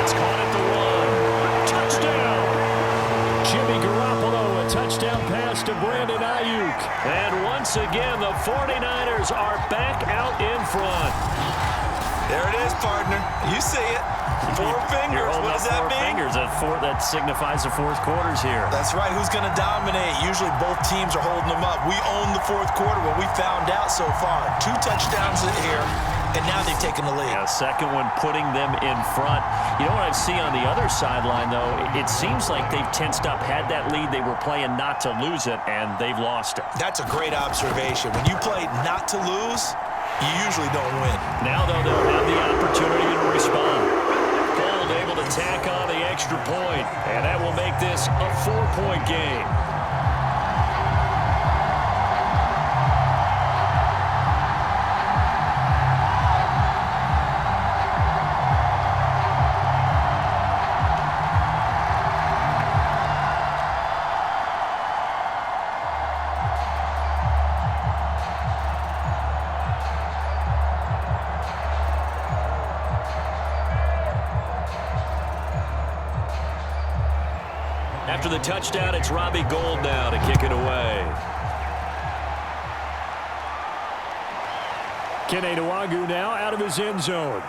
It's caught at the 1. Touchdown. Jimmy Garoppolo, a touchdown pass to Brandon Aiyuk. And once again, the 49ers are back out in front. There it is, partner. You see it. 4 fingers. What does that mean? Fingers. That signifies the 4th quarter's here. That's right. Who's going to dominate? Usually both teams are holding them up. We own the 4th quarter, what we found out so far. 2 touchdowns here, and now they've taken the lead. Yeah, second one putting them in front. You know what I see on the other sideline, though? It seems like they've tensed up, had that lead. They were playing not to lose it, and they've lost it. That's a great observation. When you play not to lose, you usually don't win. Now, though, they'll have the opportunity to respond. Gold able to tack on the extra point, and that will make this a 4-point game. After the touchdown, it's Robbie Gould now to kick it away. Keneduagu now out of his end zone.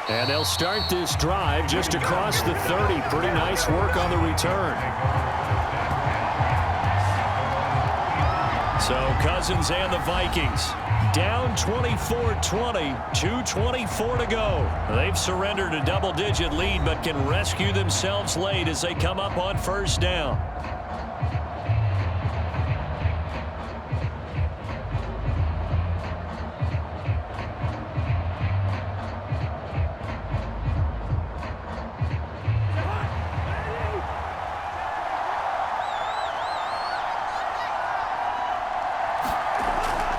And they'll start this drive just across the 30. Pretty nice work on the return. So Cousins and the Vikings down 24-20, 2:24 to go. They've surrendered a double-digit lead but can rescue themselves late as they come up on 1st down.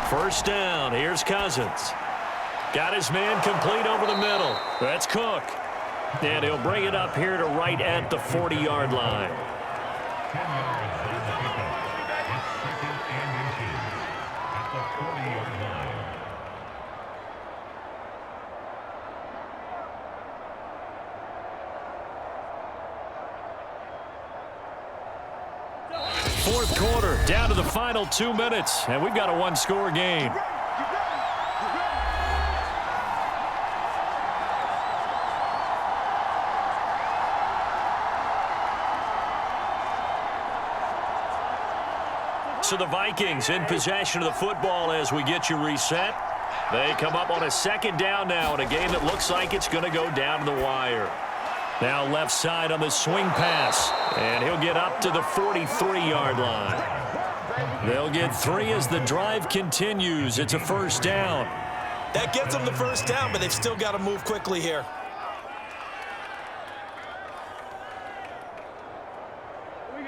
First down, here's Cousins. Got his man complete over the middle. That's Cook. And he'll bring it up here to right at the 40-yard line. Fourth quarter, down to the final 2 minutes, and we've got a 1-score game. So the Vikings in possession of the football as we get you reset. They come up on a 2nd down now in a game that looks like it's going to go down to the wire. Now left side on the swing pass, and he'll get up to the 43-yard line. They'll get 3 as the drive continues. It's a 1st down. That gets them the 1st down, but they've still got to move quickly here.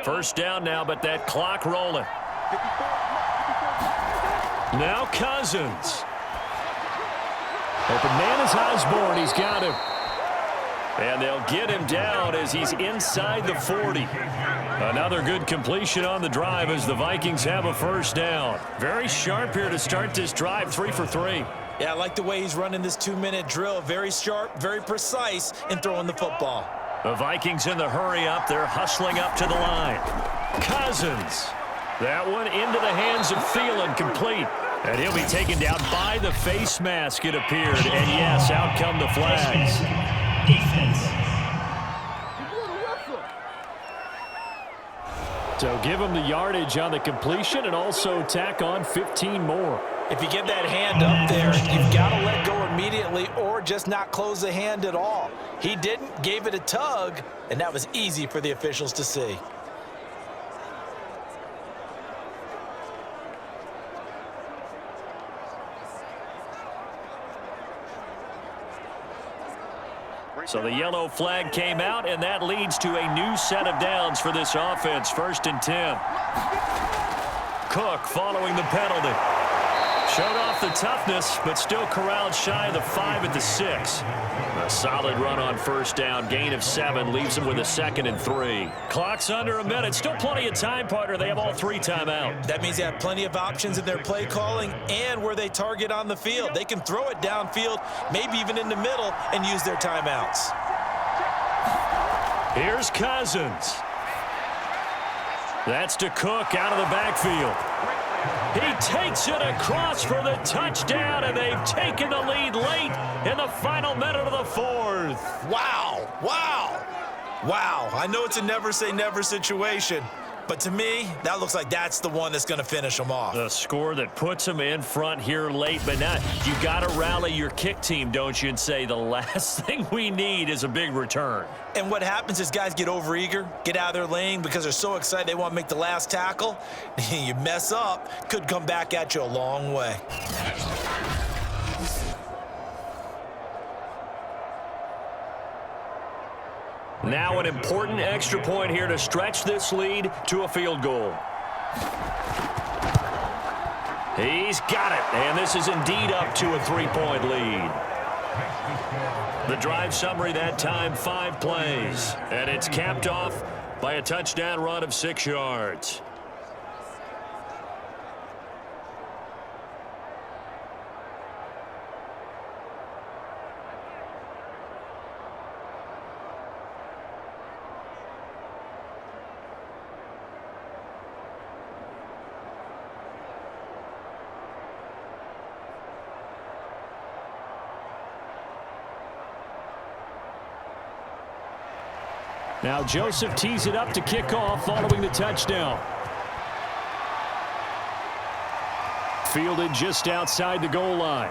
First down now, but that clock rolling. Now Cousins. Open man is Osborne. He's got him. And they'll get him down as he's inside the 40. Another good completion on the drive as the Vikings have a 1st down. Very sharp here to start this drive, 3 for 3. Yeah, I like the way he's running this 2-minute drill. Very sharp, very precise in throwing the football. The Vikings in the hurry up. They're hustling up to the line. Cousins. That one into the hands of Thielen, complete. And he'll be taken down by the face mask, it appeared. And yes, out come the flags. Defense. So give him the yardage on the completion and also tack on 15 more. If you get that hand up there, you've got to let go immediately or just not close the hand at all. He didn't, gave it a tug, and that was easy for the officials to see. So the yellow flag came out, and that leads to a new set of downs for this offense. 1st and 10. Cook following the penalty. Showed off the toughness, but still corralled shy of the 5 at the 6. A solid run on 1st down. Gain of 7 leaves him with a 2nd and 3. Clock's under a minute. Still plenty of time, partner. They have all 3 timeouts. That means they have plenty of options in their play calling and where they target on the field. They can throw it downfield, maybe even in the middle, and use their timeouts. Here's Cousins. That's to Cook out of the backfield. He takes it across for the touchdown, and they've taken the lead late in the final minute of the 4th. Wow, wow, wow. I know it's a never say never situation, but to me, that looks like that's the one that's going to finish them off. The score that puts them in front here late, but not. You got to rally your kick team, don't you, and say the last thing we need is a big return. And what happens is guys get overeager, get out of their lane because they're so excited they want to make the last tackle. You mess up, could come back at you a long way. Now an important extra point here to stretch this lead to a field goal. He's got it, and this is indeed up to a 3-point lead. The drive summary that time, 5 plays, and it's capped off by a touchdown run of 6 yards. Now Joseph tees it up to kick off following the touchdown. Fielded just outside the goal line.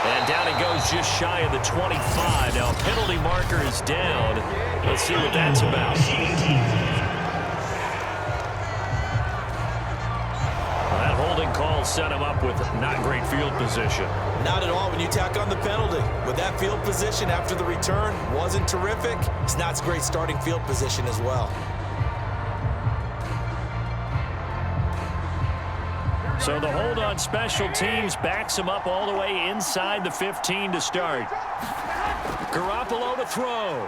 And down he goes just shy of the 25. Now penalty marker is down. Let's see what that's about. That holding call set him up with not great field position. Not at all when you tack on the penalty. With that field position after the return wasn't terrific, it's not a great starting field position as well. So the hold on special teams backs him up all the way inside the 15 to start. Garoppolo to throw.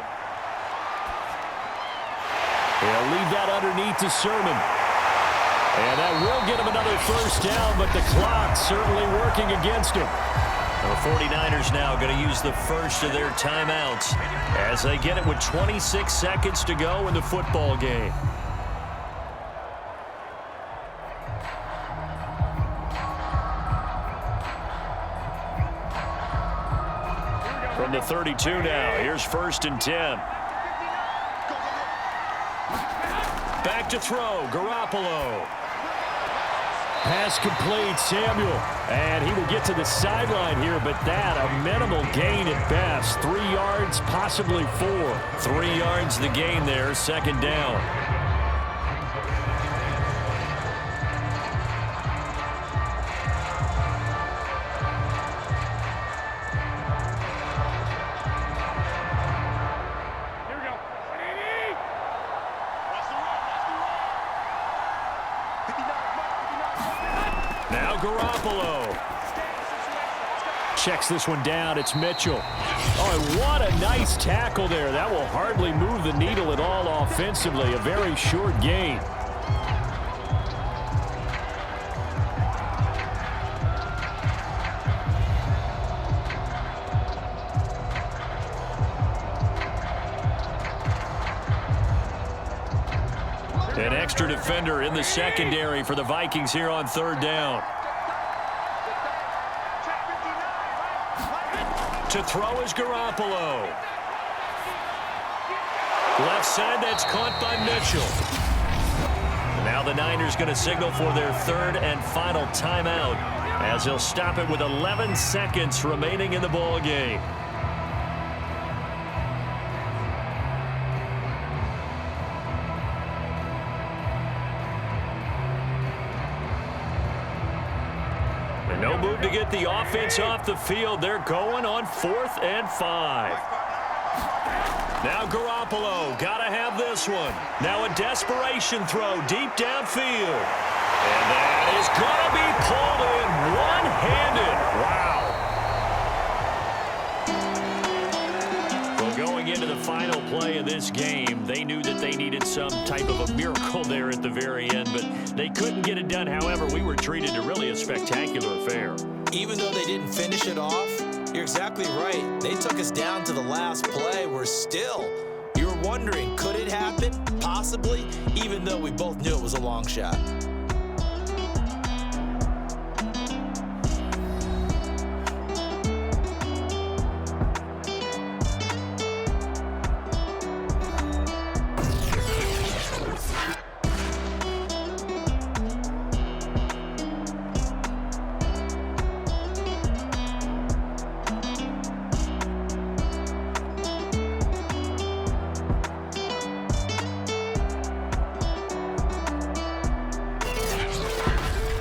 He'll leave that underneath to Sermon. And that will get him another 1st down, but the clock certainly working against him. The 49ers now going to use the first of their timeouts as they get it with 26 seconds to go in the football game. From the 32 now, here's 1st and 10. Back to throw, Garoppolo. Pass complete, Samuel. And he will get to the sideline here, but that a minimal gain at best. 3 yards, possibly 4. 3 yards the gain there, 2nd down. Garoppolo checks this one down. It's Mitchell. Oh, and what a nice tackle there. That will hardly move the needle at all offensively. A very short gain. An extra defender in the secondary for the Vikings here on 3rd down. To throw is Garoppolo. Left side, that's caught by Mitchell. Now the Niners going to signal for their third and final timeout as they'll stop it with 11 seconds remaining in the ball game. No move to get the offense off the field. They're going on 4th and 5. Now Garoppolo, gotta have this one. Now a desperation throw deep downfield. And that is gonna be pulled in one-handed. Wow. Well, going into the final play of this game, they knew that they needed some type of a miracle there at the very end, but they couldn't get it done. However, we were treated to really a spectacular affair. Even though they didn't finish it off, you're exactly right. They took us down to the last play. You were wondering, could it happen? Possibly, even though we both knew it was a long shot.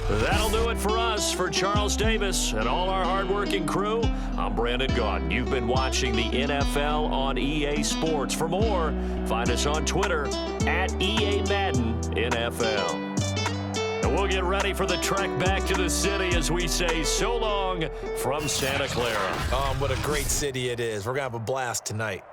That'll do it for us. For Charles Davis and all our hardworking crew, I'm Brandon Gaudin. You've been watching the NFL on EA Sports. For more, find us on Twitter at EA Madden NFL. And we'll get ready for the trek back to the city as we say so long from Santa Clara. What a great city it is. We're going to have a blast tonight.